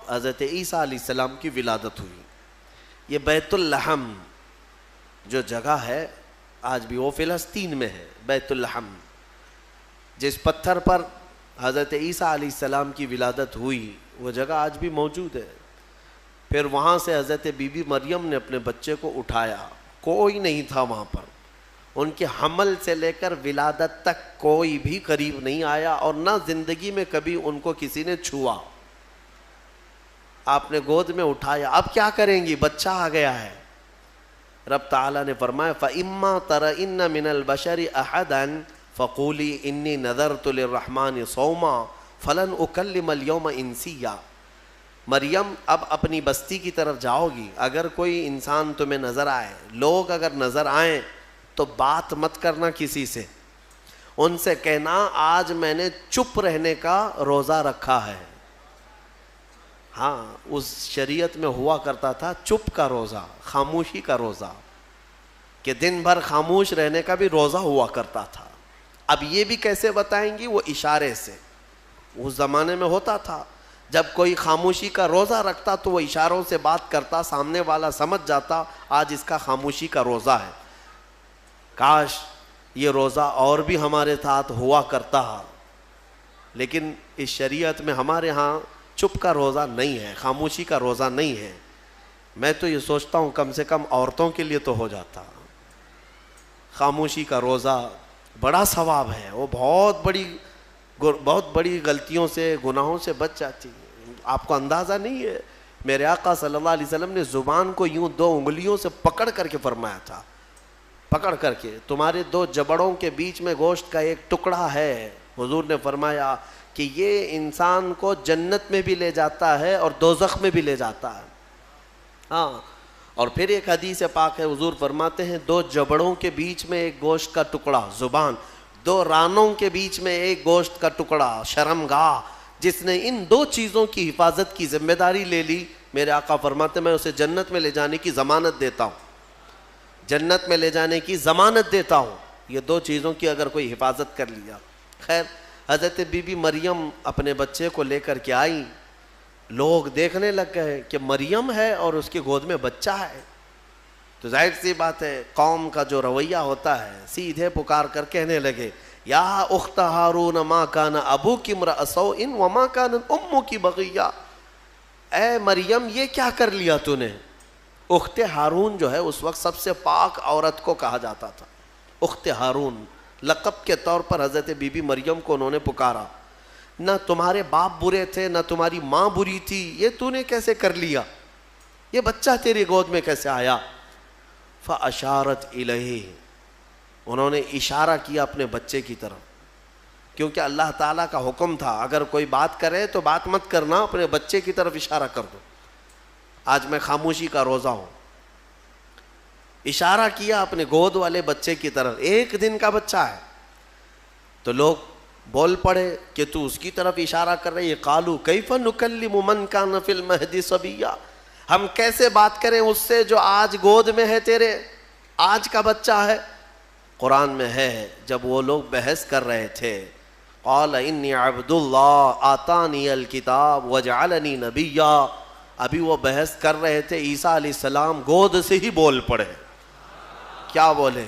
حضرت عیسیٰ علیہ السلام کی ولادت ہوئی. یہ بیت اللحم جو جگہ ہے آج بھی وہ فلسطین میں ہے. بیت اللحم جس پتھر پر حضرت عیسیٰ علیہ السلام کی ولادت ہوئی وہ جگہ آج بھی موجود ہے. پھر وہاں سے حضرت بی بی مریم نے اپنے بچے کو اٹھایا. کوئی نہیں تھا وہاں پر. ان کے حمل سے لے کر ولادت تک کوئی بھی قریب نہیں آیا اور نہ زندگی میں کبھی ان کو کسی نے چھوا. آپ نے گود میں اٹھایا. اب کیا کریں گی؟ بچہ آ گیا ہے. رب تعالیٰ نے فرمایا فَإِمَّا تَرَئِنَّ مِنَ الْبَشَرِ أَحَدًا فَقُولِي إِنِّي نَذَرْتُ لِلرَّحْمَنِ صَوْمًا فَلَنْ أُكَلِّمَ الْيَوْمَ إِنسِيًّا. مریم اب اپنی بستی کی طرف جاؤ گی. اگر کوئی انسان تمہیں نظر آئے, لوگ اگر نظر آئیں تو بات مت کرنا کسی سے. ان سے کہنا آج میں نے چپ رہنے کا روزہ رکھا ہے. ہاں, اس شریعت میں ہوا کرتا تھا چپ کا روزہ, خاموشی کا روزہ, کہ دن بھر خاموش رہنے کا بھی روزہ ہوا کرتا تھا. اب یہ بھی کیسے بتائیں گی؟ وہ اشارے سے. اس زمانے میں ہوتا تھا جب کوئی خاموشی کا روزہ رکھتا تو وہ اشاروں سے بات کرتا, سامنے والا سمجھ جاتا آج اس کا خاموشی کا روزہ ہے. کاش یہ روزہ اور بھی ہمارے ساتھ ہوا کرتا. لیکن اس شریعت میں ہمارے ہاں چپ کا روزہ نہیں ہے, خاموشی کا روزہ نہیں ہے. میں تو یہ سوچتا ہوں کم سے کم عورتوں کے لیے تو ہو جاتا. خاموشی کا روزہ بڑا ثواب ہے. وہ بہت بڑی غلطیوں سے, گناہوں سے بچ جاتی ہے. آپ کو اندازہ نہیں ہے, میرے آقا صلی اللہ علیہ وسلم نے زبان کو یوں 2 انگلیوں سے پکڑ کر کے فرمایا تھا, پکڑ کر کے. تمہارے 2 جبڑوں کے بیچ میں گوشت کا ایک ٹکڑا ہے. حضور نے فرمایا کہ یہ انسان کو جنت میں بھی لے جاتا ہے اور دوزخ میں بھی لے جاتا ہے. ہاں, اور پھر ایک حدیث پاک ہے, حضور فرماتے ہیں 2 جبڑوں کے بیچ میں ایک گوشت کا ٹکڑا زبان, 2 رانوں کے بیچ میں ایک گوشت کا ٹکڑا شرمگاہ, جس نے ان 2 چیزوں کی حفاظت کی ذمہ داری لے لی, میرے آقا فرماتے میں اسے جنت میں لے جانے کی ضمانت دیتا ہوں. جنت میں لے جانے کی ضمانت دیتا ہوں. یہ 2 چیزوں کی اگر کوئی حفاظت کر لیا. خیر, حضرت بی بی مریم اپنے بچے کو لے کر کے آئی. لوگ دیکھنے لگ گئے کہ مریم ہے اور اس کی گود میں بچہ ہے. تو ظاہر سی بات ہے قوم کا جو رویہ ہوتا ہے, سیدھے پکار کر کہنے لگے یا اخت ہارون ما کان ابوک امرأ سوء وما کانت امک بغیہ. اے مریم یہ کیا کر لیا تو نے؟ اخت ہارون جو ہے اس وقت سب سے پاک عورت کو کہا جاتا تھا. اخت ہارون لقب کے طور پر حضرت بی بی مریم کو انہوں نے پکارا. نہ تمہارے باپ برے تھے نہ تمہاری ماں بری تھی, یہ تو نے کیسے کر لیا؟ یہ بچہ تیری گود میں کیسے آیا؟ فاشارت الیہ, انہوں نے اشارہ کیا اپنے بچے کی طرف, کیونکہ اللہ تعالیٰ کا حکم تھا اگر کوئی بات کرے تو بات مت کرنا, اپنے بچے کی طرف اشارہ کر دو. آج میں خاموشی کا روزہ ہوں. اشارہ کیا اپنے گود والے بچے کی طرف. 1 دن کا بچہ ہے. تو لوگ بول پڑے کہ تو اس کی طرف اشارہ کر رہے. قالوا کیف نکلم من کان فی المہد صبیا, ہم کیسے بات کریں اس سے جو آج گود میں ہے تیرے, آج کا بچہ ہے. قرآن میں ہے جب وہ لوگ بحث کر رہے تھے, قال انی عبد اللہ آتانی الکتاب وجعلنی نبیا. ابھی وہ بحث کر رہے تھے, عیسیٰ علیہ السلام گود سے ہی بول پڑے. کیا بولے؟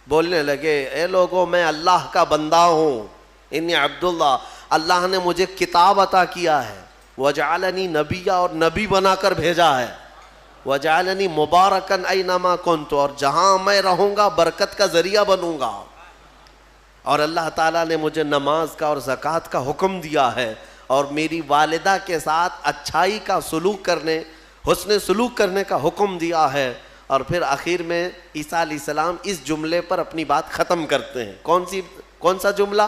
بولنے لگے اے لوگوں میں اللہ کا بندہ ہوں, انی عبداللہ, اللہ نے مجھے کتاب عطا کیا ہے, وجعلنی نبیا, اور نبی بنا کر بھیجا ہے, وجعلنی مبارکن اینما کنت, اور جہاں میں رہوں گا برکت کا ذریعہ بنوں گا. اور اللہ تعالیٰ نے مجھے نماز کا اور زکوٰۃ کا حکم دیا ہے, اور میری والدہ کے ساتھ اچھائی کا سلوک کرنے, حسن سلوک کرنے کا حکم دیا ہے. اور پھر آخر میں عیسیٰ علیہ السلام اس جملے پر اپنی بات ختم کرتے ہیں. کون سا جملہ؟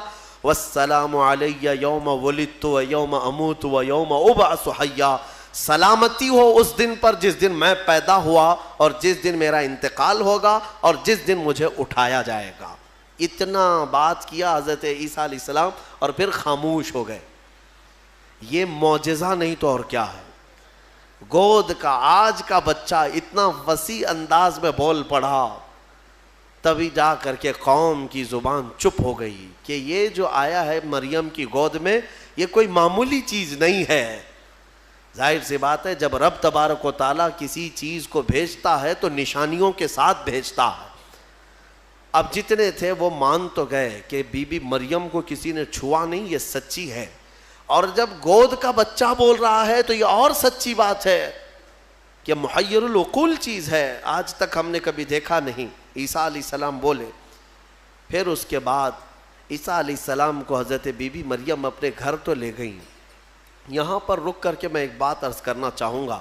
والسلام علی یوم ولدت و یوم اموت و یوم ابعث حیا. سلامتی ہو اس دن پر جس دن میں پیدا ہوا اور جس دن میرا انتقال ہوگا اور جس دن مجھے اٹھایا جائے گا. اتنا بات کیا حضرت عیسیٰ علیہ السلام اور پھر خاموش ہو گئے. یہ معجزہ نہیں تو اور کیا ہے. گود کا آج کا بچہ اتنا وسیع انداز میں بول پڑا, تبھی جا کر کے قوم کی زبان چپ ہو گئی کہ یہ جو آیا ہے مریم کی گود میں یہ کوئی معمولی چیز نہیں ہے. ظاہر سی بات ہے جب رب تبارک و تعالیٰ کسی چیز کو بھیجتا ہے تو نشانیوں کے ساتھ بھیجتا ہے. اب جتنے تھے وہ مان تو گئے کہ بی بی مریم کو کسی نے چھوا نہیں, یہ سچی ہے. اور جب گود کا بچہ بول رہا ہے تو یہ اور سچی بات ہے کہ محیر العقول چیز ہے, آج تک ہم نے کبھی دیکھا نہیں. عیسیٰ علیہ السلام بولے. پھر اس کے بعد عیسیٰ علیہ السلام کو حضرت بی بی مریم اپنے گھر تو لے گئیں. یہاں پر رک کر کے میں ایک بات عرض کرنا چاہوں گا.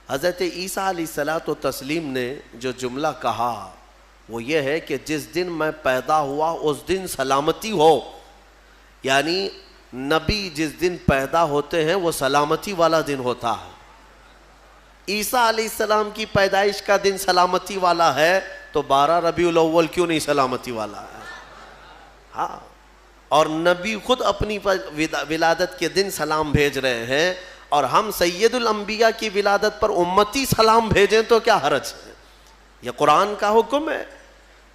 حضرت عیسیٰ علیہ الصلوۃ والتسلیم نے جو جملہ کہا وہ یہ ہے کہ جس دن میں پیدا ہوا اس دن سلامتی ہو. یعنی نبی جس دن پیدا ہوتے ہیں وہ سلامتی والا دن ہوتا ہے. عیسیٰ علیہ السلام کی پیدائش کا دن سلامتی والا ہے تو 12 ربیع الاول کیوں نہیں سلامتی والا ہے؟ ہاں, اور نبی خود اپنی ولادت کے دن سلام بھیج رہے ہیں, اور ہم سید الانبیاء کی ولادت پر امتی سلام بھیجیں تو کیا حرج ہے؟ یہ قرآن کا حکم ہے.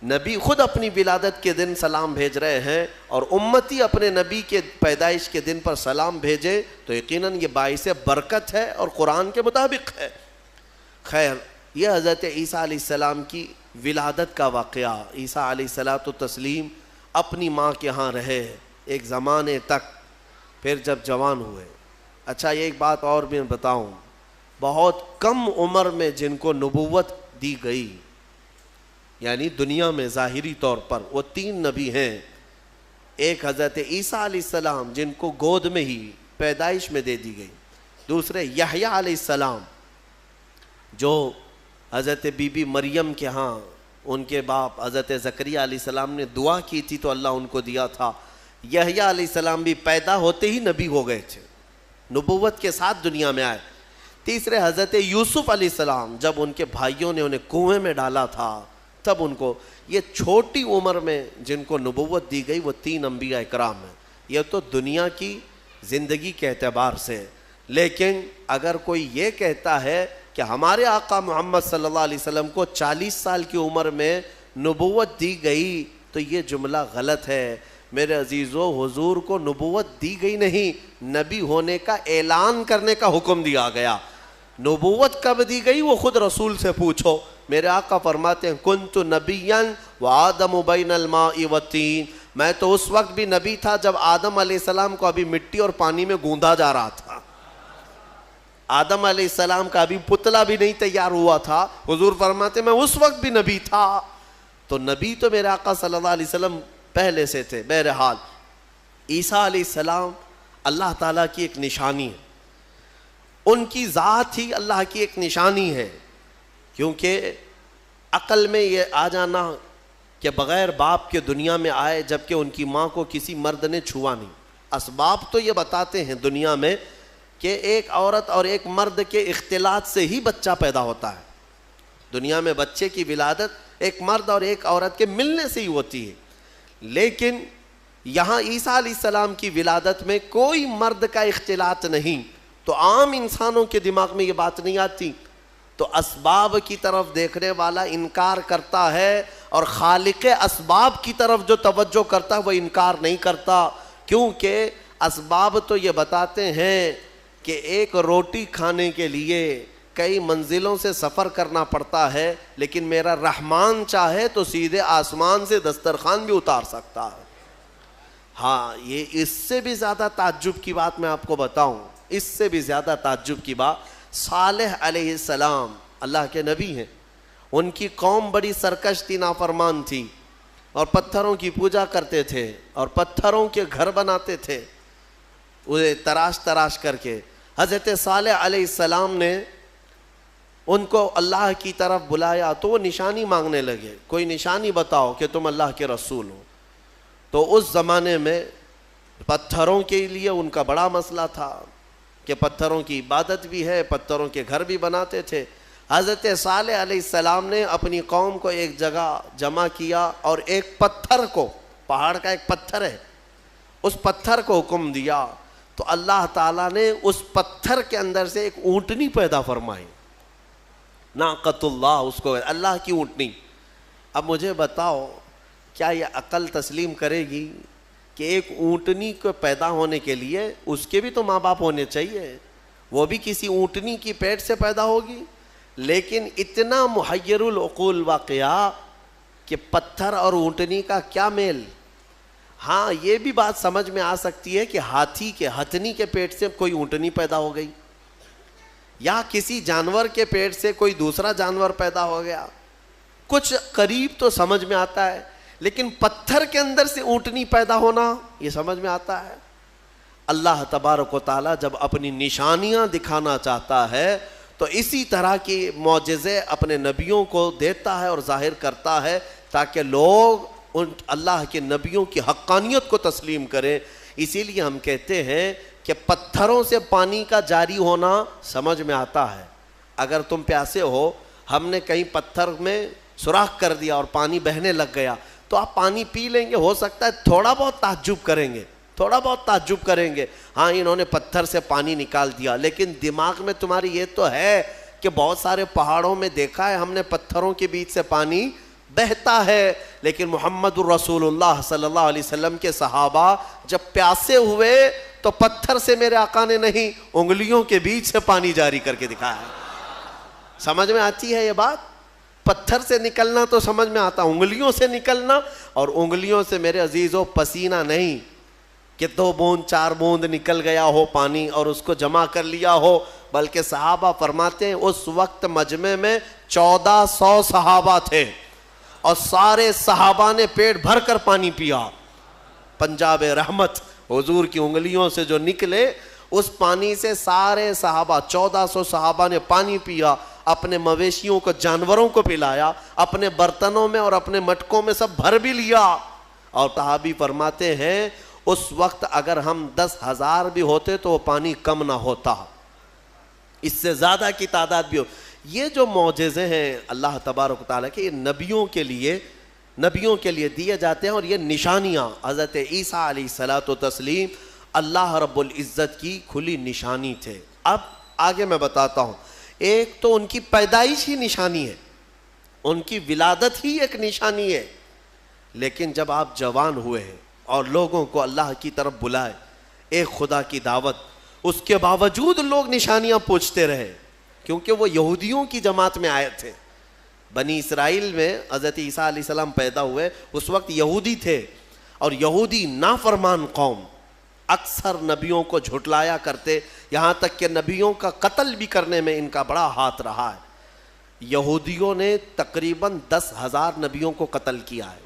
نبی خود اپنی ولادت کے دن سلام بھیج رہے ہیں اور امتی اپنے نبی کے پیدائش کے دن پر سلام بھیجے تو یقیناً یہ باعث برکت ہے اور قرآن کے مطابق ہے. خیر, یہ حضرت عیسیٰ علیہ السلام کی ولادت کا واقعہ. عیسیٰ علیہ الصلوۃ والتسلیم اپنی ماں کے ہاں رہے ایک زمانے تک, پھر جب جوان ہوئے. اچھا, یہ ایک بات اور بھی بتاؤں, بہت کم عمر میں جن کو نبوت دی گئی, یعنی دنیا میں ظاہری طور پر وہ 3 نبی ہیں. ایک حضرت عیسیٰ علیہ السلام جن کو گود میں ہی پیدائش میں دے دی گئی. دوسرے یحییٰ علیہ السلام جو حضرت بی بی مریم کے ہاں ان کے باپ حضرت زکریا علیہ السلام نے دعا کی تھی تو اللہ ان کو دیا تھا. یحییٰ علیہ السلام بھی پیدا ہوتے ہی نبی ہو گئے تھے, نبوت کے ساتھ دنیا میں آئے. تیسرے حضرت یوسف علیہ السلام جب ان کے بھائیوں نے انہیں کنویں میں ڈالا تھا تب ان کو, یہ چھوٹی عمر میں جن کو نبوت دی گئی وہ 3 انبیاء اکرام ہیں. یہ تو دنیا کی زندگی کے اعتبار سے. لیکن اگر کوئی یہ کہتا ہے کہ ہمارے آقا محمد صلی اللہ علیہ وسلم کو 40 سال کی عمر میں نبوت دی گئی تو یہ جملہ غلط ہے. میرے عزیزو, حضور کو نبوت دی گئی نہیں, نبی ہونے کا اعلان کرنے کا حکم دیا گیا. نبوت کب دی گئی وہ خود رسول سے پوچھو. میرے آقا فرماتے ہیں کنت نبیا وآدم بین الماء والطین, میں تو اس وقت بھی نبی تھا جب آدم علیہ السلام کو ابھی مٹی اور پانی میں گوندا جا رہا تھا. آدم علیہ السلام کا ابھی پتلا بھی نہیں تیار ہوا تھا. حضور فرماتے میں اس وقت بھی نبی تھا. تو نبی تو میرے آقا صلی اللہ علیہ وسلم پہلے سے تھے. بہرحال عیسیٰ علیہ السلام اللہ تعالیٰ کی ایک نشانی ہے, ان کی ذات ہی اللہ کی ایک نشانی ہے. کیونکہ عقل میں یہ آ جانا کہ بغیر باپ کے دنیا میں آئے جبکہ ان کی ماں کو کسی مرد نے چھوا نہیں. اسباب تو یہ بتاتے ہیں دنیا میں کہ ایک عورت اور ایک مرد کے اختلاط سے ہی بچہ پیدا ہوتا ہے. دنیا میں بچے کی ولادت ایک مرد اور ایک عورت کے ملنے سے ہی ہوتی ہے. لیکن یہاں عیسیٰ علیہ السلام کی ولادت میں کوئی مرد کا اختلاط نہیں, تو عام انسانوں کے دماغ میں یہ بات نہیں آتی. تو اسباب کی طرف دیکھنے والا انکار کرتا ہے اور خالق اسباب کی طرف جو توجہ کرتا ہے وہ انکار نہیں کرتا. کیونکہ اسباب تو یہ بتاتے ہیں کہ ایک روٹی کھانے کے لیے کئی منزلوں سے سفر کرنا پڑتا ہے, لیکن میرا رحمان چاہے تو سیدھے آسمان سے دسترخوان بھی اتار سکتا ہے. ہاں, یہ اس سے بھی زیادہ تعجب کی بات میں آپ کو بتاؤں, اس سے بھی زیادہ تعجب کی بات, صالح علیہ السلام اللہ کے نبی ہیں, ان کی قوم بڑی سرکش تھی, نافرمان تھی, اور پتھروں کی پوجا کرتے تھے اور پتھروں کے گھر بناتے تھے انہیں تراش تراش کر کے. حضرت صالح علیہ السلام نے ان کو اللہ کی طرف بلایا تو وہ نشانی مانگنے لگے, کوئی نشانی بتاؤ کہ تم اللہ کے رسول ہو. تو اس زمانے میں پتھروں کے لیے ان کا بڑا مسئلہ تھا کہ پتھروں کی عبادت بھی ہے, پتھروں کے گھر بھی بناتے تھے. حضرت صالح علیہ السلام نے اپنی قوم کو ایک جگہ جمع کیا اور ایک پتھر کو, پہاڑ کا ایک پتھر ہے, اس پتھر کو حکم دیا تو اللہ تعالیٰ نے اس پتھر کے اندر سے ایک اونٹنی پیدا فرمائی, ناقۃ اللہ, اس کو اللہ کی اونٹنی. اب مجھے بتاؤ کیا یہ عقل تسلیم کرے گی کہ ایک اونٹنی کو پیدا ہونے کے لیے اس کے بھی تو ماں باپ ہونے چاہیے, وہ بھی کسی اونٹنی کی پیٹ سے پیدا ہوگی. لیکن اتنا محیر العقول واقعہ کہ پتھر اور اونٹنی کا کیا میل. ہاں یہ بھی بات سمجھ میں آ سکتی ہے کہ ہتھنی کے پیٹ سے کوئی اونٹنی پیدا ہو گئی, یا کسی جانور کے پیٹ سے کوئی دوسرا جانور پیدا ہو گیا, کچھ قریب تو سمجھ میں آتا ہے. لیکن پتھر کے اندر سے اونٹنی پیدا ہونا یہ سمجھ میں آتا ہے. اللہ تبارک و تعالیٰ جب اپنی نشانیاں دکھانا چاہتا ہے تو اسی طرح کی معجزے اپنے نبیوں کو دیتا ہے اور ظاہر کرتا ہے تاکہ لوگ ان اللہ کے نبیوں کی حقانیت کو تسلیم کریں. اسی لیے ہم کہتے ہیں کہ پتھروں سے پانی کا جاری ہونا سمجھ میں آتا ہے. اگر تم پیاسے ہو, ہم نے کہیں پتھر میں سوراخ کر دیا اور پانی بہنے لگ گیا تو آپ پانی پی لیں گے. ہو سکتا ہے تھوڑا بہت تعجب کریں گے, ہاں انہوں نے پتھر سے پانی نکال دیا. لیکن دماغ میں تمہاری یہ تو ہے کہ بہت سارے پہاڑوں میں دیکھا ہے ہم نے پتھروں کے بیچ سے پانی بہتا ہے. لیکن محمد الرسول اللہ صلی اللہ علیہ وسلم کے صحابہ جب پیاسے ہوئے تو پتھر سے میرے آقا نے نہیں, انگلیوں کے بیچ سے پانی جاری کر کے دکھایا ہے. سمجھ میں آتی ہے یہ بات؟ پتھر سے نکلنا تو سمجھ میں آتا, انگلیوں سے نکلنا, اور انگلیوں سے میرے عزیزو پسینہ نہیں کہ 2 بوند 4 بوند نکل گیا ہو پانی اور اس کو جمع کر لیا ہو. بلکہ صحابہ فرماتے ہیں اس وقت مجمع میں 1400 صحابہ تھے اور سارے صحابہ نے پیٹ بھر کر پانی پیا. پنجاب رحمت حضور کی انگلیوں سے جو نکلے اس پانی سے سارے صحابہ 1400 صحابہ نے پانی پیا, اپنے مویشیوں کو جانوروں کو پلایا, اپنے برتنوں میں اور اپنے مٹکوں میں سب بھر بھی لیا. اور صحابی فرماتے ہیں اس وقت اگر ہم 10,000 بھی ہوتے تو وہ پانی کم نہ ہوتا, اس سے زیادہ کی تعداد بھی ہو. یہ جو معجزے ہیں اللہ تبارک و تعالیٰ کے, یہ نبیوں کے لیے دیے جاتے ہیں. اور یہ نشانیاں حضرت عیسیٰ علیہ الصلوۃ والتسلیم اللہ رب العزت کی کھلی نشانی تھے. اب آگے میں بتاتا ہوں. ایک تو ان کی پیدائش ہی نشانی ہے, ان کی ولادت ہی ایک نشانی ہے. لیکن جب آپ جوان ہوئے ہیں اور لوگوں کو اللہ کی طرف بلائے, ایک خدا کی دعوت, اس کے باوجود لوگ نشانیاں پوچھتے رہے کیونکہ وہ یہودیوں کی جماعت میں آئے تھے. بنی اسرائیل میں حضرت عیسیٰ علیہ السلام پیدا ہوئے, اس وقت یہودی تھے, اور یہودی نافرمان قوم اکثر نبیوں کو جھٹلایا کرتے, یہاں تک کہ نبیوں کا قتل بھی کرنے میں ان کا بڑا ہاتھ رہا ہے. یہودیوں نے تقریباً 10,000 نبیوں کو قتل کیا ہے.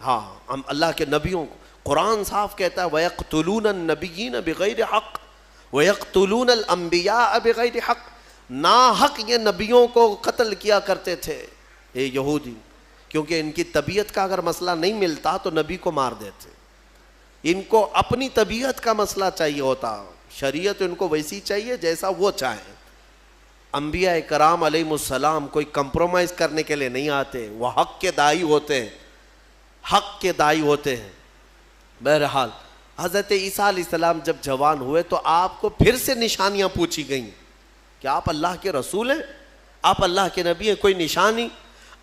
ہاں, ہم اللہ کے نبیوں کو, قرآن صاف کہتا ہے وَيَقْتُلُونَ النَّبِيِّينَ بِغَيْرِ حَقٍّ وَيَقْتُلُونَ الْأَنْبِيَاءَ بِغَيْرِ حَقٍّ. نا حق یہ نبیوں کو قتل کیا کرتے تھے یہ یہودی, کیونکہ ان کی طبیعت کا اگر مسئلہ نہیں ملتا تو نبی کو مار دیتے. ان کو اپنی طبیعت کا مسئلہ چاہیے ہوتا, شریعت ان کو ویسی چاہیے جیسا وہ چاہیں. انبیاء کرام علیہ السلام کوئی کمپرومائز کرنے کے لیے نہیں آتے, وہ حق کے داعی ہوتے ہیں. بہرحال حضرت عیسیٰ علیہ السلام جب جوان ہوئے تو آپ کو پھر سے نشانیاں پوچھی گئیں کہ آپ اللہ کے رسول ہیں, آپ اللہ کے نبی ہیں, کوئی نشانی.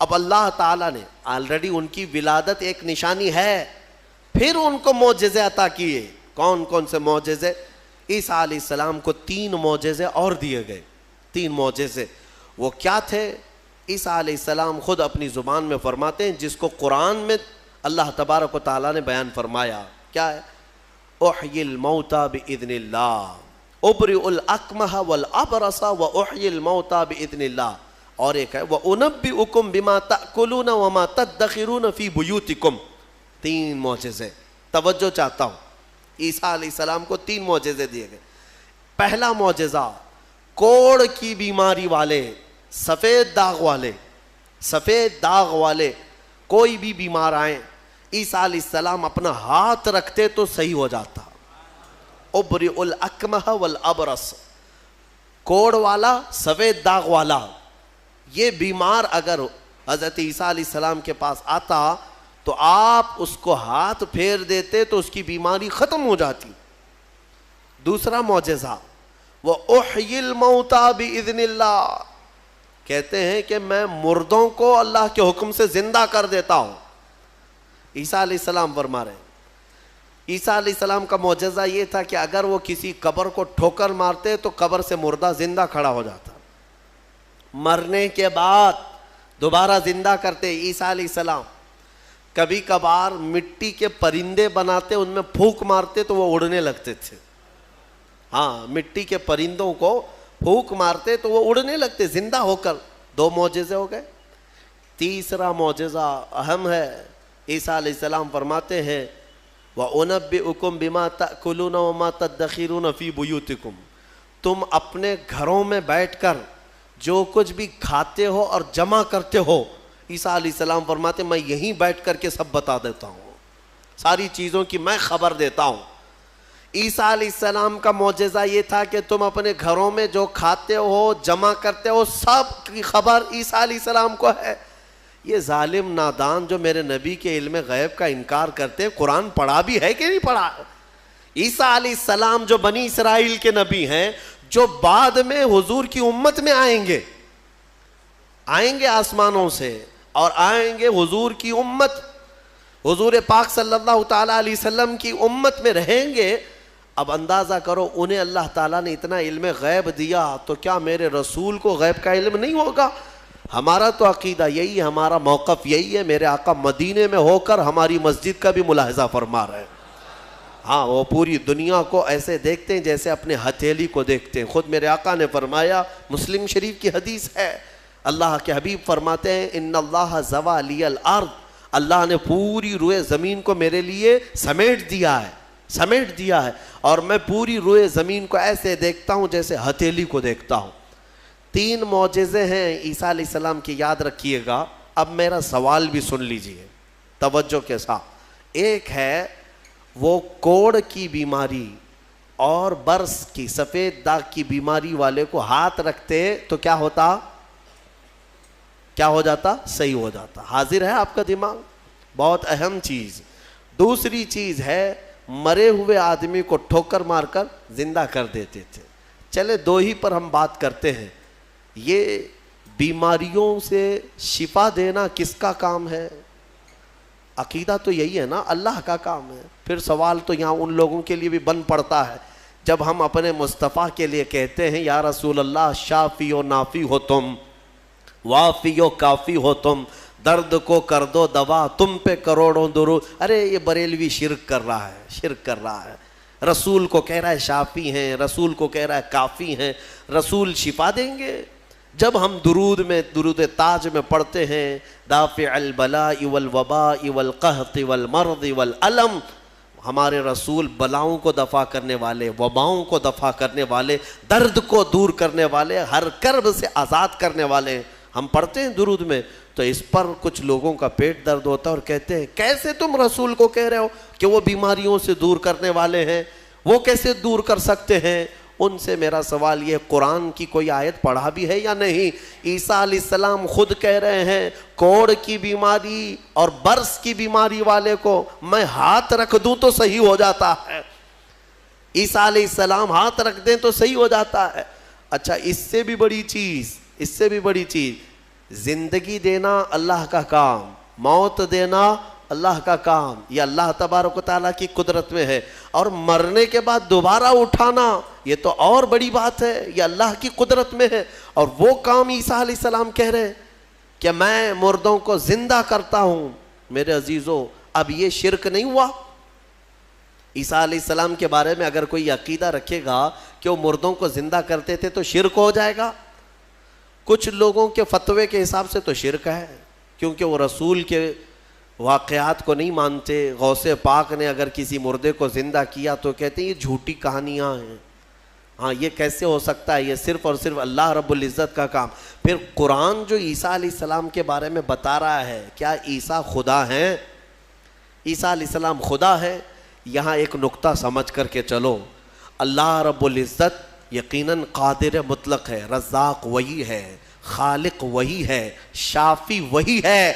اب اللہ تعالیٰ نے آلریڈی ان کی ولادت ایک نشانی ہے, پھر ان کو معجزے عطا کیے. کون کون سے معجزے؟ عیسیٰ علیہ السلام کو 3 معجزے اور دیے گئے. 3 معجزے وہ کیا تھے؟ عیسیٰ علیہ السلام خود اپنی زبان میں فرماتے ہیں, جس کو قرآن میں اللہ تبارک و تعالیٰ نے بیان فرمایا. کیا ہے؟ احیی الموتى باذن اللہ, ابرئ الاکمہ والابرص واحیی الموتى باذن اللہ. اور ایک ہے وانبئکم بما تاکلون وما تدخرون فی بیوتکم. 3 معجزے. توجہ چاہتا ہوں, عیسیٰ علیہ السلام کو 3 معجزے دیے گئے. پہلا معجزہ, کوڑ کی بیماری والے, سفید داغ والے کوئی بھی بیمار آئیں, عیسیٰ علیہ السلام اپنا ہاتھ رکھتے تو صحیح ہو جاتا. ابرئ الاکمہ والابرص, کوڑ والا, سفید داغ والا, یہ بیمار اگر حضرت عیسیٰ علیہ السلام کے پاس آتا تو آپ اس کو ہاتھ پھیر دیتے تو اس کی بیماری ختم ہو جاتی. دوسرا معجزہ, وَأُحْيِي الْمَوْتَى بِإِذْنِ اللَّهِ, کہتے ہیں کہ میں مردوں کو اللہ کے حکم سے زندہ کر دیتا ہوں. عیسیٰ علیہ السلام فرما رہے ہیں عیسیٰ علیہ السلام کا معجزہ یہ تھا کہ اگر وہ کسی قبر کو ٹھوکر مارتے تو قبر سے مردہ زندہ کھڑا ہو جاتا، مرنے کے بعد دوبارہ زندہ کرتے عیسیٰ علیہ السلام۔ کبھی کبھار مٹی کے پرندے بناتے، ان میں پھونک مارتے تو وہ اڑنے لگتے تھے۔ ہاں، مٹی کے پرندوں کو پھونک مارتے تو وہ اڑنے لگتے زندہ ہو کر۔ 2 معجزے ہو گئے۔ تیسرا معجزہ اہم ہے، عیسیٰ علیہ السلام فرماتے ہیں وَأُنَبِّئُكُمْ بِمَا تَأْكُلُونَ وَمَا تَدَّخِرُونَ فِي بُيُوتِكُمْ، تم اپنے گھروں میں بیٹھ کر جو کچھ بھی کھاتے ہو اور جمع کرتے ہو، عیسیٰ علیہ السلام فرماتے میں یہیں بیٹھ کر کے سب بتا دیتا ہوں، ساری چیزوں کی میں خبر دیتا ہوں۔ عیسیٰ علیہ السلام کا معجزہ یہ تھا کہ تم اپنے گھروں میں جو کھاتے ہو جمع کرتے ہو سب کی خبر عیسیٰ علیہ السلام کو ہے۔ یہ ظالم نادان جو میرے نبی کے علم غیب کا انکار کرتے ہیں، قرآن پڑھا بھی ہے کہ نہیں پڑھا؟ عیسیٰ علیہ السلام جو بنی اسرائیل کے نبی ہیں، جو بعد میں حضور کی امت میں آئیں گے آسمانوں سے، اور آئیں گے حضور کی امت، حضور پاک صلی اللہ تعالیٰ علیہ وسلم کی امت میں رہیں گے۔ اب اندازہ کرو، انہیں اللہ تعالیٰ نے اتنا علم غیب دیا تو کیا میرے رسول کو غیب کا علم نہیں ہوگا؟ ہمارا تو عقیدہ یہی ہے، ہمارا موقف یہی ہے، میرے آقا مدینے میں ہو کر ہماری مسجد کا بھی ملاحظہ فرما رہے ہیں۔ ہاں، وہ پوری دنیا کو ایسے دیکھتے ہیں جیسے اپنے ہتھیلی کو دیکھتے ہیں۔ خود میرے آقا نے فرمایا، مسلم شریف کی حدیث ہے، اللہ کے حبیب فرماتے ہیں ان اللہ زوى لی الارض، اللہ نے پوری روئے زمین کو میرے لیے سمیٹ دیا ہے، اور میں پوری روئے زمین کو ایسے دیکھتا ہوں جیسے ہتھیلی کو دیکھتا ہوں۔ 3 معجزے ہیں عیسیٰ علیہ السلام کی، یاد رکھیے گا۔ اب میرا سوال بھی سن لیجئے توجہ کے ساتھ۔ ایک ہے وہ کوڑ کی بیماری اور برس کی سفید داغ کی بیماری والے کو ہاتھ رکھتے تو کیا ہوتا؟ صحیح ہو جاتا۔ حاضر ہے آپ کا دماغ؟ بہت اہم چیز۔ دوسری چیز ہے مرے ہوئے آدمی کو ٹھوکر مار کر زندہ کر دیتے تھے۔ چلے 2 ہی پر ہم بات کرتے ہیں۔ یہ بیماریوں سے شفا دینا کس کا کام ہے؟ عقیدہ تو یہی ہے نا، اللہ کا کام ہے۔ پھر سوال تو یہاں ان لوگوں کے لیے بھی بن پڑتا ہے جب ہم اپنے مصطفیٰ کے لیے کہتے ہیں یا رسول اللہ شافی و نافی ہو تم، وافی و کافی ہو تم، درد کو کر دو دوا، تم پہ کروڑوں درود۔ ارے یہ بریلوی شرک کر رہا ہے۔ رسول کو کہہ رہا ہے شافی ہیں، رسول کو کہہ رہا ہے کافی ہیں، رسول شفا دیں گے؟ جب ہم درود تاج میں پڑھتے ہیں دافع البلاء والوباء والقحط والمرض والالم، ہمارے رسول بلاؤں کو دفع کرنے والے، وباؤں کو دفع کرنے والے، درد کو دور کرنے والے، ہر کرب سے آزاد کرنے والے، ہم پڑھتے ہیں درود میں۔ تو اس پر کچھ لوگوں کا پیٹ درد ہوتا ہے اور کہتے ہیں کیسے تم رسول کو کہہ رہے ہو کہ وہ بیماریوں سے دور کرنے والے ہیں، وہ کیسے دور کر سکتے ہیں؟ ان سے میرا سوال یہ، قرآن کی کوئی آیت پڑھا بھی ہے یا نہیں؟ عیسیٰ علیہ السلام خود کہہ رہے ہیں کوڑ کی بیماری اور برس کی بیماری والے کو میں ہاتھ رکھ دوں تو صحیح ہو جاتا ہے۔ عیسیٰ علیہ السلام ہاتھ رکھ دیں تو صحیح ہو جاتا ہے۔ اچھا، اس سے بھی بڑی چیز، زندگی دینا اللہ کا کام، موت دینا اللہ کا کام، یہ اللہ تبارک و تعالیٰ کی قدرت میں ہے، اور مرنے کے بعد دوبارہ اٹھانا یہ تو اور بڑی بات ہے، یہ اللہ کی قدرت میں ہے۔ اور وہ کام عیسیٰ علیہ السلام کہہ رہے ہیں کہ میں مردوں کو زندہ کرتا ہوں۔ میرے عزیزو، اب یہ شرک نہیں ہوا؟ عیسیٰ علیہ السلام کے بارے میں اگر کوئی عقیدہ رکھے گا کہ وہ مردوں کو زندہ کرتے تھے تو شرک ہو جائے گا۔ کچھ لوگوں کے فتوے کے حساب سے تو شرک ہے، کیونکہ وہ رسول کے واقعات کو نہیں مانتے۔ غوث پاک نے اگر کسی مردے کو زندہ کیا تو کہتے ہیں یہ جھوٹی کہانیاں ہیں، ہاں یہ کیسے ہو سکتا ہے، یہ صرف اور صرف اللہ رب العزت کا کام۔ پھر قرآن جو عیسیٰ علیہ السلام کے بارے میں بتا رہا ہے، کیا عیسیٰ خدا ہیں؟ عیسیٰ علیہ السلام خدا ہے؟ یہاں ایک نقطہ سمجھ کر کے چلو، اللہ رب العزت یقیناً قادر مطلق ہے، رزاق وہی ہے، خالق وہی ہے، شافی وہی ہے،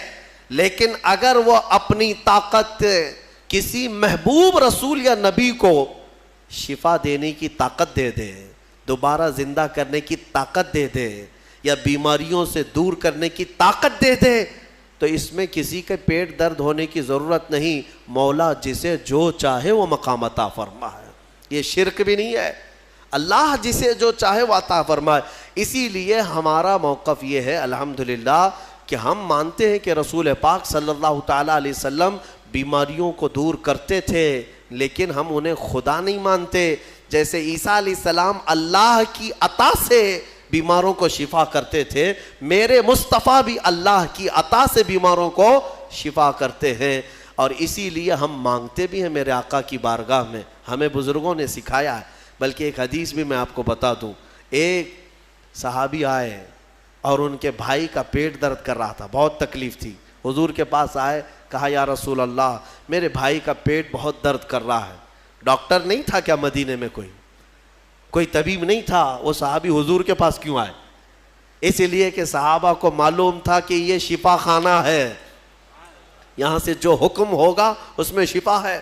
لیکن اگر وہ اپنی طاقت کسی محبوب رسول یا نبی کو شفا دینے کی طاقت دے دے، دوبارہ زندہ کرنے کی طاقت دے دے، یا بیماریوں سے دور کرنے کی طاقت دے دے، تو اس میں کسی کے پیٹ درد ہونے کی ضرورت نہیں، مولا جسے جو چاہے وہ مقام عطا فرمائے. یہ شرک بھی نہیں ہے، اللہ جسے جو چاہے وہ عطا فرمائے. اسی لیے ہمارا موقف یہ ہے الحمدللہ کہ ہم مانتے ہیں کہ رسول پاک صلی اللہ تعالیٰ علیہ وسلم بیماریوں کو دور کرتے تھے، لیکن ہم انہیں خدا نہیں مانتے. جیسے عیسیٰ علیہ السلام اللہ کی عطا سے بیماروں کو شفا کرتے تھے، میرے مصطفیٰ بھی اللہ کی عطا سے بیماروں کو شفا کرتے ہیں. اور اسی لیے ہم مانگتے بھی ہیں میرے آقا کی بارگاہ میں، ہمیں بزرگوں نے سکھایا ہے. بلکہ ایک حدیث بھی میں آپ کو بتا دوں. ایک صحابی آئے اور ان کے بھائی کا پیٹ درد کر رہا تھا، بہت تکلیف تھی. حضور کے پاس آئے، کہا یا رسول اللہ میرے بھائی کا پیٹ بہت درد کر رہا ہے. ڈاکٹر نہیں تھا کیا مدینے میں؟ کوئی طبیب نہیں تھا. وہ صحابی حضور کے پاس کیوں آئے؟ اس لیے کہ صحابہ کو معلوم تھا کہ یہ شفا خانہ ہے، یہاں سے جو حکم ہوگا اس میں شفا ہے.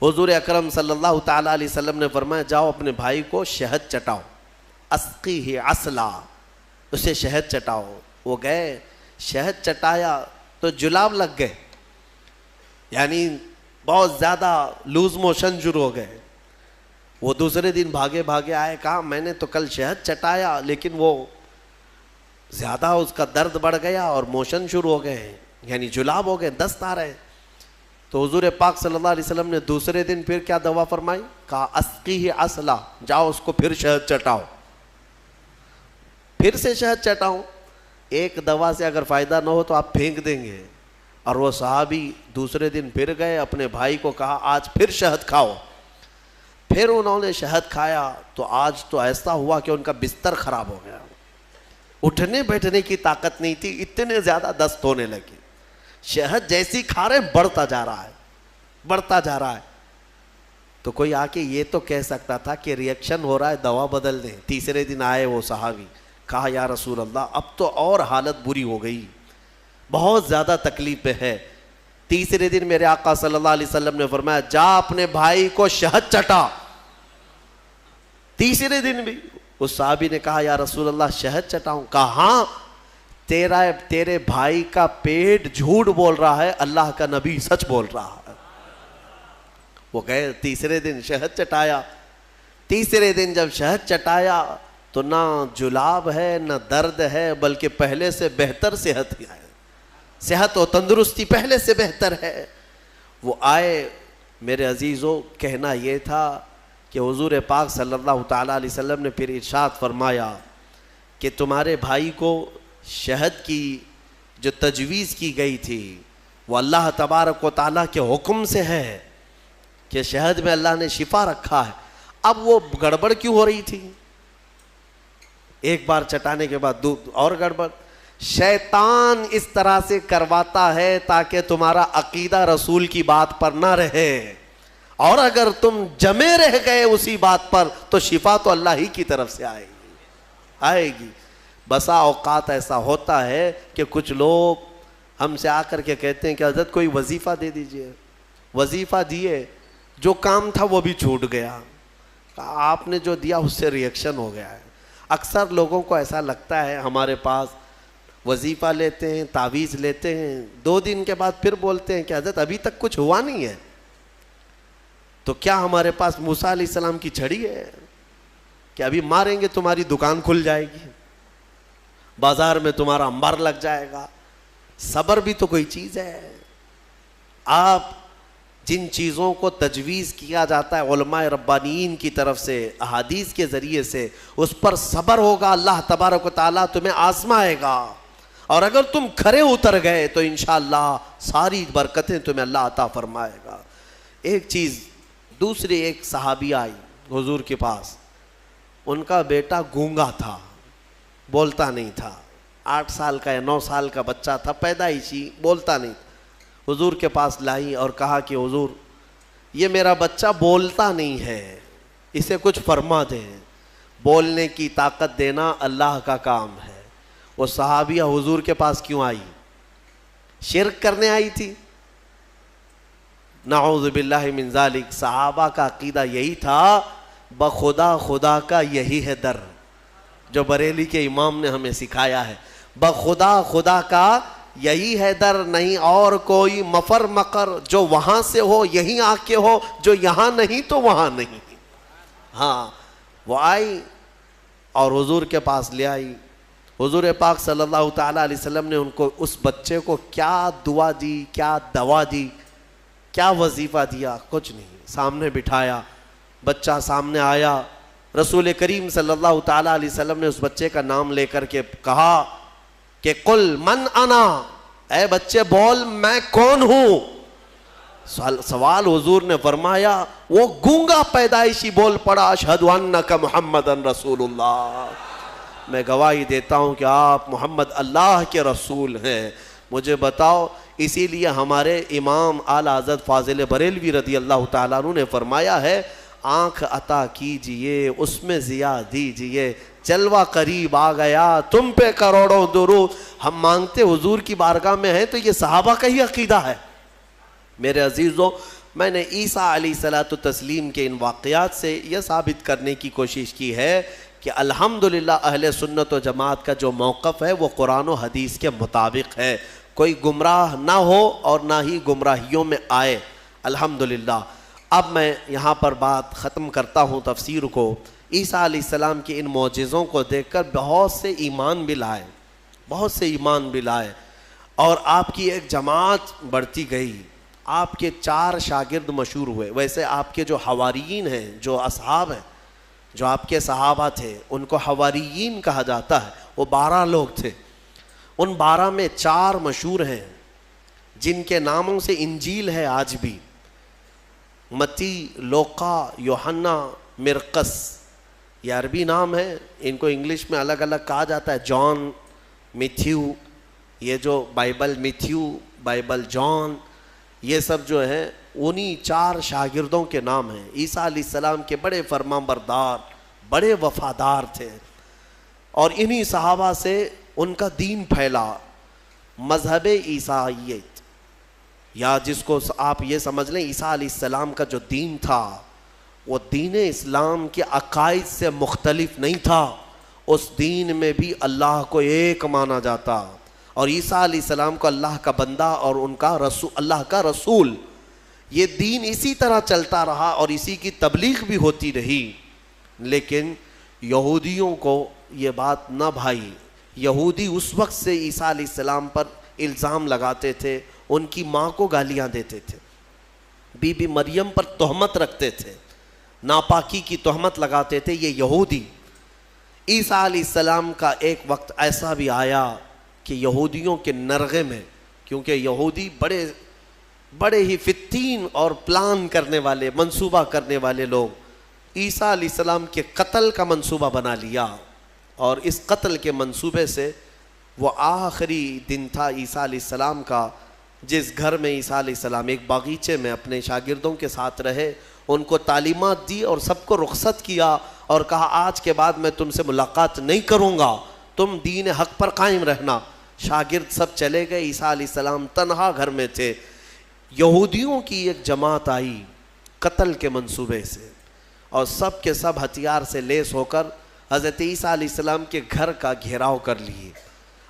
حضور اکرم صلی اللہ تعالیٰ علیہ وسلم نے فرمایا جاؤ اپنے بھائی کو شہد چٹاؤ، اسقیہ عسلا، اسے شہد چٹاؤ. وہ گئے، شہد چٹایا تو جلاب لگ گئے، یعنی بہت زیادہ لوز موشن شروع ہو گئے. وہ دوسرے دن بھاگے بھاگے آئے، کہا میں نے تو کل شہد چٹایا لیکن وہ زیادہ اس کا درد بڑھ گیا اور موشن شروع ہو گئے، یعنی جلاب ہو گئے، دست آ رہے. تو حضور پاک صلی اللہ علیہ وسلم نے دوسرے دن پھر کیا دوا فرمائی؟ کہا اسقیہ عسلا، جاؤ اس کو پھر شہد چٹاؤ. پھر سے شہد چٹاؤ. ایک دوا سے اگر فائدہ نہ ہو تو آپ پھینک دیں گے. اور وہ صحابی دوسرے دن پھر گئے، اپنے بھائی کو کہا آج پھر شہد کھاؤ. پھر انہوں نے شہد کھایا تو آج تو ایسا ہوا کہ ان کا بستر خراب ہو گیا، اٹھنے بیٹھنے کی طاقت نہیں تھی، اتنے زیادہ دست ہونے لگے. شہد جیسی کھا رہے بڑھتا جا رہا ہے، بڑھتا جا رہا ہے. تو کوئی آ کے یہ تو کہہ سکتا تھا کہ ریئیکشن ہو رہا ہے دوا بدل دیں. تیسرے دن آئے وہ صحابی، کہا یا رسول اللہ اب تو اور حالت بری ہو گئی، بہت زیادہ تکلیف ہے. تیسرے دن میرے آقا صلی اللہ علیہ وسلم نے فرمایا جا اپنے بھائی کو شہد چٹا. تیسرے دن بھی اس صحابی نے کہا یا رسول اللہ شہد چٹاؤں؟ کہا ہاں، تیرے بھائی کا پیٹ جھوٹ بول رہا ہے، اللہ کا نبی سچ بول رہا ہے. وہ گئے تیسرے دن شہد چٹایا. تیسرے دن جب شہد چٹایا تو نہ جلاب ہے نہ درد ہے، بلکہ پہلے سے بہتر صحت ہے، صحت و تندرستی پہلے سے بہتر ہے. وہ آئے میرے عزیزوں، کہنا یہ تھا کہ حضور پاک صلی اللہ تعالیٰ علیہ وسلم نے پھر ارشاد فرمایا کہ تمہارے بھائی کو شہد کی جو تجویز کی گئی تھی وہ اللہ تبارک و تعالیٰ کے حکم سے ہے کہ شہد میں اللہ نے شفا رکھا ہے. اب وہ گڑبڑ کیوں ہو رہی تھی؟ ایک بار چٹانے کے بعد دودھ اور گڑبڑ. شیطان اس طرح سے کرواتا ہے تاکہ تمہارا عقیدہ رسول کی بات پر نہ رہے، اور اگر تم جمے رہ گئے اسی بات پر تو شفا تو اللہ ہی کی طرف سے آئے گی. بسا اوقات ایسا ہوتا ہے کہ کچھ لوگ ہم سے آ کر کے کہتے ہیں کہ حضرت کوئی وظیفہ دے دیجئے. وظیفہ دیے، جو کام تھا وہ بھی چھوٹ گیا. آپ نے جو دیا اس سے ریئیکشن ہو گیا ہے. اکثر لوگوں کو ایسا لگتا ہے ہمارے پاس وظیفہ لیتے ہیں، تعویذ لیتے ہیں، 2 دن کے بعد پھر بولتے ہیں کہ حضرت ابھی تک کچھ ہوا نہیں ہے. تو کیا ہمارے پاس موسیٰ علیہ السلام کی چھڑی ہے کہ ابھی ماریں گے تمہاری دکان کھل جائے گی، بازار میں تمہارا انبار لگ جائے گا؟ صبر بھی تو کوئی چیز ہے. آپ جن چیزوں کو تجویز کیا جاتا ہے علماء ربانیین کی طرف سے احادیث کے ذریعے سے، اس پر صبر ہوگا، اللہ تبارک و تعالیٰ تمہیں آزمائے گا، اور اگر تم کھرے اتر گئے تو انشاءاللہ ساری برکتیں تمہیں اللہ عطا فرمائے گا. ایک چیز دوسری، ایک صحابی آئی حضور کے پاس، ان کا بیٹا گونگا تھا، بولتا نہیں تھا، 8 سال کا یا 9 سال کا بچہ تھا، پیدائشی، بولتا نہیں تھا. حضور کے پاس لائی اور کہا کہ حضور یہ میرا بچہ بولتا نہیں ہے، اسے کچھ فرما دیں. بولنے کی طاقت دینا اللہ کا کام ہے. وہ صحابیہ حضور کے پاس کیوں آئی؟ شرک کرنے آئی تھی؟ نعوذ باللہ من ذالک. صحابہ کا عقیدہ یہی تھا، بخدا خدا کا یہی ہے در، جو بریلی کے امام نے ہمیں سکھایا ہے. بخدا خدا کا یہی ہے در نہیں اور کوئی مفر مقر، جو وہاں سے ہو یہیں آ کے ہو، جو یہاں نہیں تو وہاں نہیں. ہاں وہ آئی اور حضور کے پاس لے آئی. حضور پاک صلی اللہ تعالیٰ علیہ وسلم نے ان کو، اس بچے کو کیا دعا دی، کیا دوا دی، کیا وظیفہ دیا؟ کچھ نہیں. سامنے بٹھایا، بچہ سامنے آیا. رسول کریم صلی اللہ تعالیٰ علیہ وسلم نے اس بچے کا نام لے کر کے کہا کہ قل من انا، اے بچے بول میں کون ہوں. سوال حضور نے فرمایا، وہ گونگا پیدائشی بول پڑا اشہد انک محمد رسول اللہ، میں گواہی دیتا ہوں کہ آپ محمد اللہ کے رسول ہیں. مجھے بتاؤ، اسی لیے ہمارے امام اعلیٰ حضرت فاضل بریلوی رضی اللہ تعالیٰ عنہ نے فرمایا ہے، آنکھ عطا کیجئے اس میں ضیا دیجئے، جلوہ قریب آ گیا تم پہ کروڑوں درود. ہم مانگتے حضور کی بارگاہ میں ہیں تو یہ صحابہ کا ہی عقیدہ ہے. میرے عزیزوں، میں نے عیسیٰ علیہ الصلوۃ والتسلیم کے ان واقعات سے یہ ثابت کرنے کی کوشش کی ہے کہ الحمدللہ اہل سنت و جماعت کا جو موقف ہے وہ قرآن و حدیث کے مطابق ہے. کوئی گمراہ نہ ہو اور نہ ہی گمراہیوں میں آئے، الحمدللہ. اب میں یہاں پر بات ختم کرتا ہوں تفسیر کو. عیسیٰ علیہ السلام کے ان معجزوں کو دیکھ کر بہت سے ایمان بھی لائے، بہت سے ایمان بھی لائے، اور آپ کی ایک جماعت بڑھتی گئی. آپ کے 4 شاگرد مشہور ہوئے. ویسے آپ کے جو حواریین ہیں، جو اصحاب ہیں، جو آپ کے صحابہ تھے، ان کو حواریین کہا جاتا ہے. وہ 12 لوگ تھے. ان 12 میں 4 مشہور ہیں جن کے ناموں سے انجیل ہے آج بھی: متی، لوقا، یوحنا، مرقس. یہ عربی نام ہے، ان کو انگلش میں الگ الگ کہا جاتا ہے، جان، میتھیو. یہ جو بائبل میتھیو، بائبل جان، یہ سب جو ہیں انہی 4 شاگردوں کے نام ہیں. عیسیٰ علیہ السلام کے بڑے فرمانبردار، بڑے وفادار تھے، اور انہی صحابہ سے ان کا دین پھیلا. مذہب عیسائیت، یا جس کو آپ یہ سمجھ لیں عیسیٰ علیہ السلام کا جو دین تھا وہ دین اسلام کے عقائد سے مختلف نہیں تھا. اس دین میں بھی اللہ کو ایک مانا جاتا، اور عیسیٰ علیہ السلام کو اللہ کا بندہ اور ان کا رسول، اللہ کا رسول. یہ دین اسی طرح چلتا رہا اور اسی کی تبلیغ بھی ہوتی رہی. لیکن یہودیوں کو یہ بات نہ بھائی. یہودی اس وقت سے عیسیٰ علیہ السلام پر الزام لگاتے تھے، ان کی ماں کو گالیاں دیتے تھے، بی بی مریم پر تہمت رکھتے تھے، ناپاکی کی تہمت لگاتے تھے یہ یہودی. عیسیٰ علیہ السلام کا ایک وقت ایسا بھی آیا کہ یہودیوں کے نرغے میں، کیونکہ یہودی بڑے ہی فتین اور پلان کرنے والے، منصوبہ کرنے والے لوگ، عیسیٰ علیہ السلام کے قتل کا منصوبہ بنا لیا. اور اس قتل کے منصوبے سے وہ آخری دن تھا عیسیٰ علیہ السلام کا، جس گھر میں عیسیٰ علیہ السلام ایک باغیچے میں اپنے شاگردوں کے ساتھ رہے، ان کو تعلیمات دی اور سب کو رخصت کیا اور کہا آج کے بعد میں تم سے ملاقات نہیں کروں گا، تم دین حق پر قائم رہنا. شاگرد سب چلے گئے، عیسیٰ علیہ السلام تنہا گھر میں تھے. یہودیوں کی ایک جماعت آئی قتل کے منصوبے سے، اور سب کے سب ہتھیار سے لیس ہو کر حضرت عیسیٰ علیہ السلام کے گھر کا گھیراؤ کر لیے،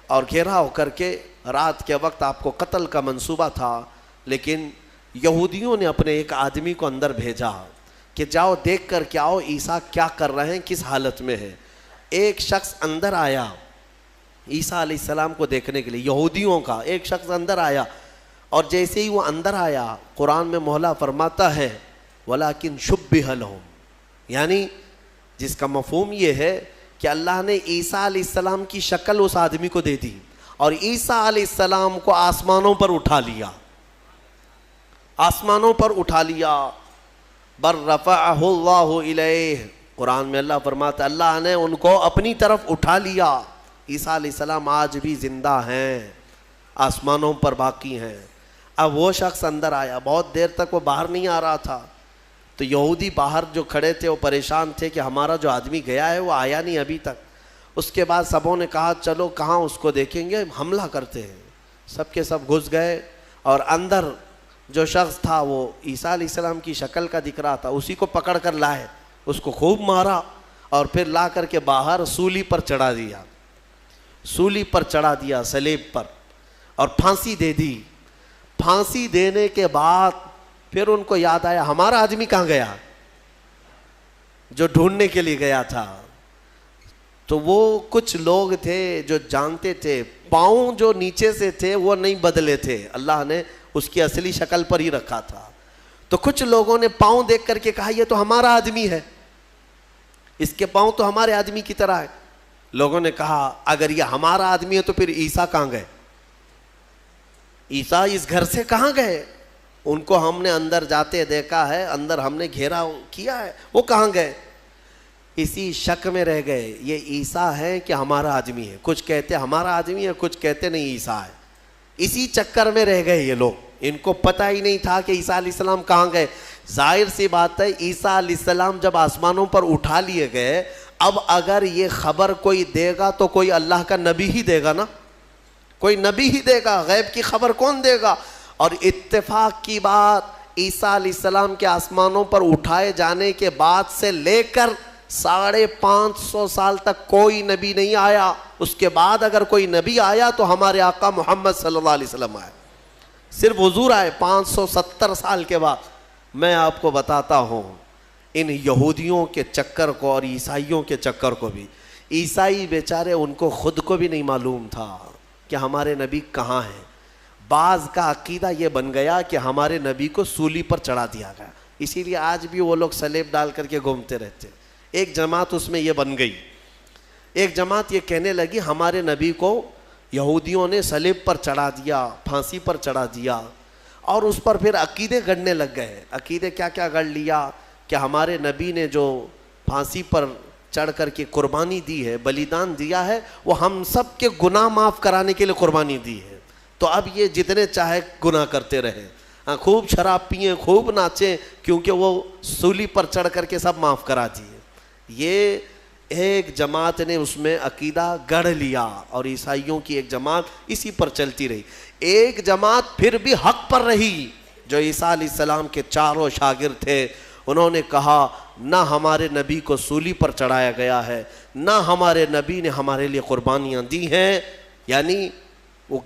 اور گھیراؤ کر کے رات کے وقت آپ کو قتل کا منصوبہ تھا. لیکن یہودیوں نے اپنے ایک آدمی کو اندر بھیجا کہ جاؤ دیکھ کر کے آؤ عیسیٰ کیا کر رہے ہیں، کس حالت میں ہے. ایک شخص اندر آیا عیسیٰ علیہ السلام کو دیکھنے کے لیے، یہودیوں کا ایک شخص اندر آیا، اور جیسے ہی وہ اندر آیا قرآن میں مولا فرماتا ہے وَلَكِنْ شُبِّهَ لَهُمْ، یعنی جس کا مفہوم یہ ہے کہ اللہ نے عیسیٰ علیہ السلام کی شکل اس آدمی کو دے دی اور عیسیٰ علیہ السلام کو آسمانوں پر اٹھا لیا، آسمانوں پر اٹھا لیا. بر رفعہ اللہ الیہ، قرآن میں اللہ فرماتا ہے اللہ نے ان کو اپنی طرف اٹھا لیا. عیسیٰ علیہ السلام آج بھی زندہ ہیں، آسمانوں پر باقی ہیں. اب وہ شخص اندر آیا، بہت دیر تک وہ باہر نہیں آ رہا تھا، تو یہودی باہر جو کھڑے تھے وہ پریشان تھے کہ ہمارا جو آدمی گیا ہے وہ آیا نہیں ابھی تک. اس کے بعد سبوں نے کہا چلو کہاں اس کو دیکھیں گے، حملہ کرتے ہیں. سب کے سب گھس گئے، اور اندر جو شخص تھا وہ عیسیٰ علیہ السلام کی شکل کا دکھ رہا تھا، اسی کو پکڑ کر لائے، اس کو خوب مارا اور پھر لا کر کے باہر سولی پر چڑھا دیا، سولی پر چڑھا دیا، صلیب پر. اور پھانسی دے دی. پھانسی دینے کے بعد پھر ان کو یاد آیا ہمارا آدمی کہاں گیا جو ڈھونڈنے کے لیے گیا تھا. تو وہ کچھ لوگ تھے جو جانتے تھے پاؤں جو نیچے سے تھے وہ نہیں بدلے تھے, اللہ نے اس کی اصلی شکل پر ہی رکھا تھا. تو کچھ لوگوں نے پاؤں دیکھ کر کے کہا یہ تو ہمارا آدمی ہے, اس کے پاؤں تو ہمارے آدمی کی طرح ہے. لوگوں نے کہا اگر یہ ہمارا آدمی ہے تو پھر عیسیٰ کہاں گئے, عیسیٰ اس گھر سے کہاں گئے؟ ان کو ہم نے اندر جاتے دیکھا ہے, اندر ہم نے گھیرا کیا ہے, وہ کہاں گئے؟ اسی شک میں رہ گئے یہ عیسیٰ ہے کہ ہمارا آدمی ہے. کچھ کہتے ہمارا آدمی ہے, کچھ کہتے نہیں عیسیٰ ہے. اسی چکر میں رہ گئے یہ لوگ, ان کو پتہ ہی نہیں تھا کہ عیسیٰ علیہ السلام کہاں گئے. ظاہر سی بات ہے عیسیٰ علیہ السلام جب آسمانوں پر اٹھا لیے گئے, اب اگر یہ خبر کوئی دے گا تو کوئی اللہ کا نبی ہی دے گا نا, کوئی نبی ہی دے گا, غیب کی خبر کون دے گا؟ اور اتفاق کی بات عیسیٰ علیہ السلام کے آسمانوں پر اٹھائے جانے کے بعد سے لے کر 550 سال تک کوئی نبی نہیں آیا. اس کے بعد اگر کوئی نبی آیا تو ہمارے آقا محمد صلی اللہ علیہ وسلم آئے, صرف حضور آئے 570 سال کے بعد. میں آپ کو بتاتا ہوں ان یہودیوں کے چکر کو اور عیسائیوں کے چکر کو بھی, عیسائی بیچارے ان کو خود کو بھی نہیں معلوم تھا کہ ہمارے نبی کہاں ہیں. بعض کا عقیدہ یہ بن گیا کہ ہمارے نبی کو سولی پر چڑھا دیا گیا, اسی لیے آج بھی وہ لوگ سلیب ڈال کر کے گھومتے رہتے. ایک جماعت اس میں یہ بن گئی, ایک جماعت یہ کہنے لگی ہمارے نبی کو یہودیوں نے سلیب پر چڑھا دیا, پھانسی پر چڑھا دیا, اور اس پر پھر عقیدے گڑنے لگ گئے. عقیدے کیا کیا گڑ لیا کہ ہمارے نبی نے جو پھانسی پر چڑھ کر کے قربانی دی ہے, بلیدان دیا ہے, وہ ہم سب کے گناہ معاف کرانے کے لیے قربانی دی ہے. تو اب یہ جتنے چاہے گناہ کرتے رہے, خوب شراب پئیں, خوب ناچیں, کیونکہ وہ سولی پر چڑھ کر کے سب معاف کرا دیے. یہ ایک جماعت نے اس میں عقیدہ گڑھ لیا اور عیسائیوں کی ایک جماعت اسی پر چلتی رہی. ایک جماعت پھر بھی حق پر رہی جو عیسیٰ علیہ السلام کے چاروں شاگرد تھے. انہوں نے کہا نہ ہمارے نبی کو سولی پر چڑھایا گیا ہے, نہ ہمارے نبی نے ہمارے لیے قربانیاں دی ہیں, یعنی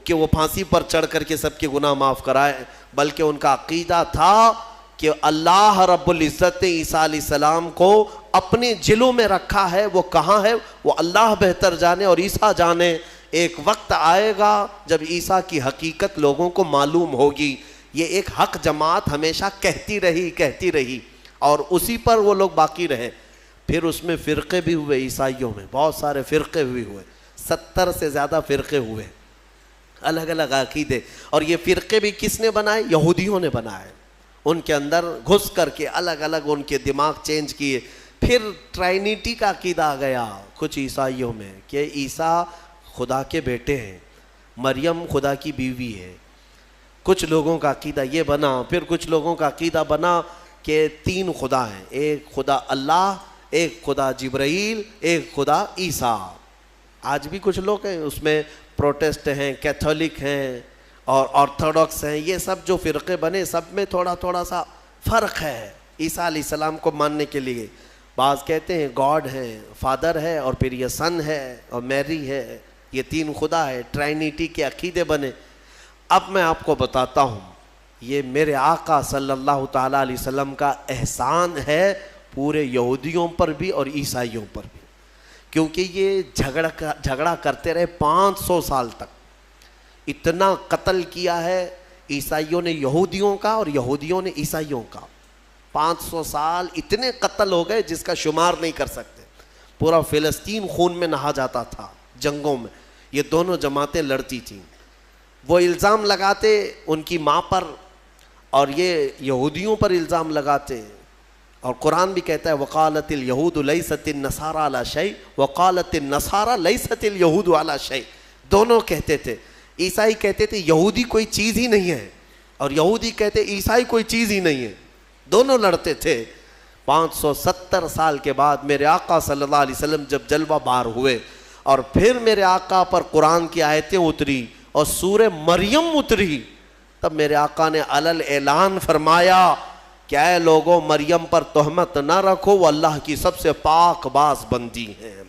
کہ وہ پھانسی پر چڑھ کر کے سب کے گناہ معاف کرائے, بلکہ ان کا عقیدہ تھا کہ اللہ رب العزت نے عیسیٰ علیہ السلام کو اپنے جلوں میں رکھا ہے. وہ کہاں ہے وہ اللہ بہتر جانے اور عیسیٰ جانے. ایک وقت آئے گا جب عیسیٰ کی حقیقت لوگوں کو معلوم ہوگی. یہ ایک حق جماعت ہمیشہ کہتی رہی اور اسی پر وہ لوگ باقی رہے. پھر اس میں فرقے بھی ہوئے, عیسائیوں میں بہت سارے فرقے بھی ہوئے, 70 سے زیادہ فرقے ہوئے, الگ الگ عقیدے. اور یہ فرقے بھی کس نے بنائے؟ یہودیوں نے بنائے. ان کے اندر گھس کر کے الگ الگ ان کے دماغ چینج کیے. پھر ٹرائنیٹی کا عقیدہ آ گیا کچھ عیسائیوں میں کہ عیسیٰ خدا کے بیٹے ہیں, مریم خدا کی بیوی ہے. کچھ لوگوں کا عقیدہ یہ بنا. پھر کچھ لوگوں کا عقیدہ بنا کہ 3 خدا ہیں, ایک خدا اللہ, ایک خدا جبرائیل, ایک خدا عیسیٰ. آج بھی کچھ لوگ ہیں اس میں, پروٹسٹ ہیں, کیتھولک ہیں اور آرتھوڈاکس ہیں. یہ سب جو فرقے بنے سب میں تھوڑا سا فرق ہے عیسیٰ علیہ السلام کو ماننے کے لیے. بعض کہتے ہیں گاڈ ہے, فادر ہے, اور پھر یہ سن ہے اور میری ہے, یہ 3 خدا ہے. ٹرائنیٹی کے عقیدے بنے. اب میں آپ کو بتاتا ہوں یہ میرے آقا صلی اللہ تعالیٰ علیہ وسلم کا احسان ہے پورے یہودیوں پر بھی اور عیسائیوں پر بھی, کیونکہ یہ جھگڑا کرتے رہے 500 سال تک. اتنا قتل کیا ہے عیسائیوں نے یہودیوں کا اور یہودیوں نے عیسائیوں کا. 500 سال اتنے قتل ہو گئے جس کا شمار نہیں کر سکتے. پورا فلسطین خون میں نہا جاتا تھا جنگوں میں. یہ دونوں جماعتیں لڑتی تھیں. وہ الزام لگاتے ان کی ماں پر اور یہ یہودیوں پر الزام لگاتے. اور قرآن بھی کہتا ہے وقالت اليہود لیست النصارى علی شیء وقالت النصارى لیست اليہود علی شیء. دونوں کہتے تھے. عیسائی کہتے تھے یہودی کوئی چیز ہی نہیں ہے, اور یہودی کہتے عیسائی کوئی چیز ہی نہیں ہے. دونوں لڑتے تھے. 570 سال کے بعد میرے آقا صلی اللہ علیہ وسلم جب جلوہ بار ہوئے اور پھر میرے آقا پر قرآن کی آیتیں اتری اور سورہ مریم اتری, تب میرے آقا نے علل اعلان فرمایا کہ اے لوگوں مریم پر تہمت نہ رکھو, وہ اللہ کی سب سے پاک باز بندی ہیں.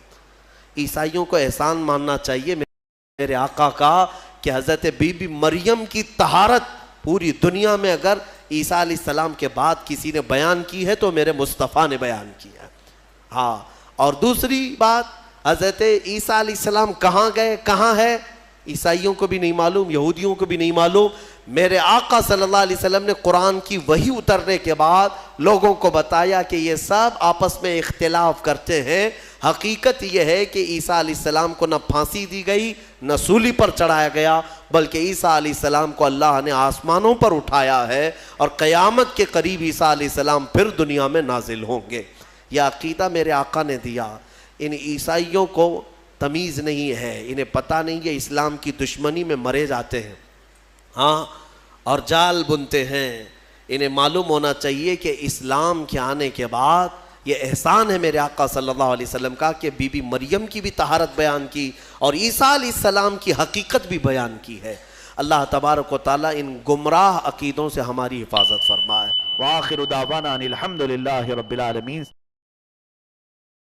عیسائیوں کو احسان ماننا چاہیے میرے آقا کا کہ حضرت بی بی مریم کی طہارت پوری دنیا میں اگر عیسیٰ علیہ السلام کے بعد کسی نے بیان کی ہے تو میرے مصطفیٰ نے بیان کیا ہے. ہاں، اور دوسری بات، حضرت عیسیٰ علیہ السلام کہاں گئے، کہاں ہے، عیسائیوں کو بھی نہیں معلوم، یہودیوں کو بھی نہیں معلوم. میرے آقا صلی اللہ علیہ وسلم نے قرآن کی وحی اترنے کے بعد لوگوں کو بتایا کہ یہ سب آپس میں اختلاف کرتے ہیں. حقیقت یہ ہے کہ عیسیٰ علیہ السلام کو نہ پھانسی دی گئی، نہ سولی پر چڑھایا گیا، بلکہ عیسیٰ علیہ السلام کو اللہ نے آسمانوں پر اٹھایا ہے، اور قیامت کے قریب عیسیٰ علیہ السلام پھر دنیا میں نازل ہوں گے. یہ عقیدہ میرے آقا نے دیا. ان عیسائیوں کو تمیز نہیں ہے، انہیں پتہ نہیں ہے، اسلام کی دشمنی میں مرے جاتے ہیں، ہاں، اور جال بنتے ہیں. انہیں معلوم ہونا چاہیے کہ اسلام کے آنے کے بعد یہ احسان ہے میرے آقا صلی اللہ علیہ وسلم کا کہ بی بی مریم کی بھی طہارت بیان کی اور عیسیٰ علیہ السلام کی حقیقت بھی بیان کی ہے. اللہ تبارک و تعالیٰ ان گمراہ عقیدوں سے ہماری حفاظت فرمائے. وآخر دعوانا ان الحمد للہ رب العالمین.